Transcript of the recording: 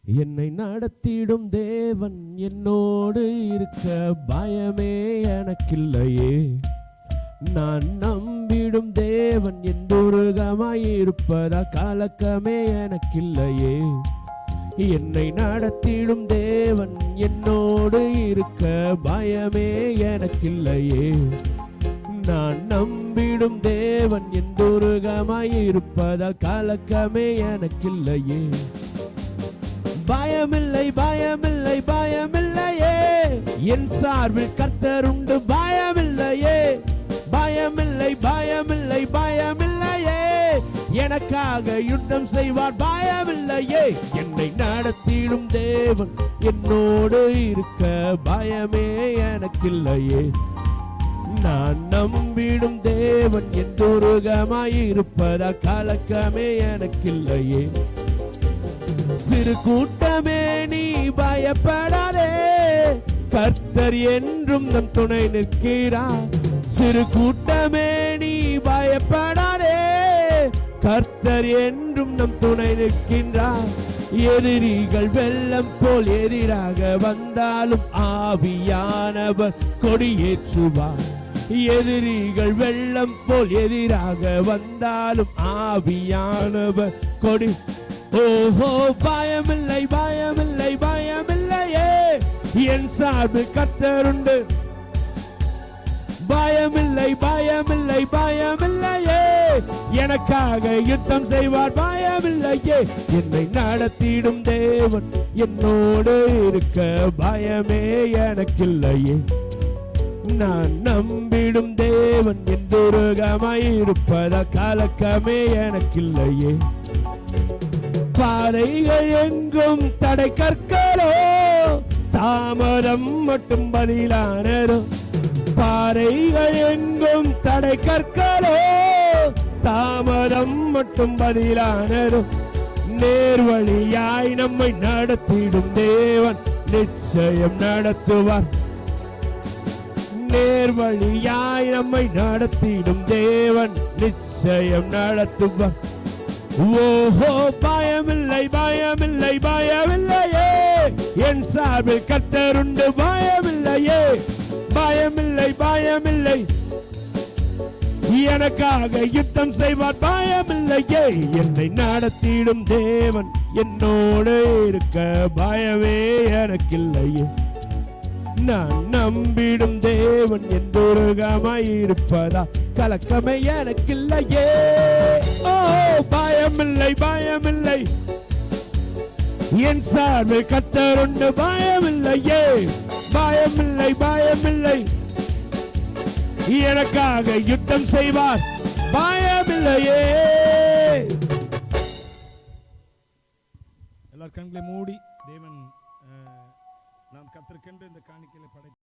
என்னை நடத்திடும் தேவன் என்னோடு இருக்க பயமே எனக்கில்லையே. நான் நம்பிடும் தேவன் என் துருகமாயிருப்பதா கலக்கமே எனக்கில்லையே. என்னை நடத்திடும் தேவன் என்னோடு இருக்க பயமே எனக்கில்லையே. நான் நம்பிடும் தேவன் என் துருகமாயிருப்பதா கலக்கமே எனக்கில்லையே. பயமில்லை பயமில்லை பயமில்லையே, என் சார்பில் கர்த்தர் உண்டு பயமில்லையே. பயமில்லை பயமில்லை பயமில்லையே, எனக்காக யுத்தம் செய்வார் பயமில்லையே. என்னை நடத்திடும் தேவன் என்னோடு இருக்க பயமே எனக்கில்லையே. நான் நம்பிடும் தேவன் என் துருகமாயிருப்பதா கலக்கமே எனக்கில்லையே. சிறு கூட்டமே நீ பயப்படாதே, கர்த்தர் என்றும் நம் துணை நிற்கிறார். சிறு கூட்டமே நீ பயப்படாதே, கர்த்தர் என்றும் நம் துணை நிற்கின்றார். எதிரிகள் வெள்ளம் போல் எதிராக வந்தாலும் ஆவியானவர் கொடியேற்றுவார். எதிரிகள் வெள்ளம் போல் எதிராக வந்தாலும் ஆவியானவர் கொடி. ஓஹோ பயமில்லை பயமில்லை பயமில்லையே, என் சார்பில் கர்த்தர் உண்டு பயமில்லை பயமில்லை பயமில்லையே. எனக்காக யுத்தம் செய்வார் பயமில்லையே. என்னை நடத்திடும் தேவன் என்னோடு இருக்க பயமே எனக்கில்லையே. நான் நம்பிடும் தேவன் என் துருகமாயிருப்பதா கலக்கமே எனக்கில்லையே. பாறைகள் எங்கும் தடை கற்களோ, தாமதம் மட்டும் பதிலானதோ. பாறைகள் எங்கும் தடை கற்களோ, தாமதம் மட்டும் பதிலானதோ. நேர்வழியாய் நம்மை நடத்திடும் தேவன் நிச்சயம் நடத்துவார். நேர்வழியாய் நம்மை நடத்திடும் தேவன் நிச்சயம் நடத்துவார். ஓஹோ பயமில்லை பயமில்லை பயமில்லையே, என் சார்பில் கர்த்தர் உண்டு பயமில்லையே. பயமில்லை பயமில்லை, எனக்காக யுத்தம் செய்வார் பயமில்லையே. என்னை நடத்திடும் தேவன் என்னோடு இருக்க பயமே எனக்கில்லையே. நான் நம்பிடும் தேவன் என் துருகமாயிருப்பதா கலக்கமே எனக்கில்லையே. ஓ பயமில்லை பயமில்லை, என் சார்பில் கர்த்தர் உண்டு பயமில்லையே. பயமில்லை பயமில்லை, எனக்காக யுத்தம் செய்வார் பயமில்லையே. எல்லார் கண்களை மூடி தேவன் நாம் கர்த்தருக்கென்று இந்த காணிக்கையை படை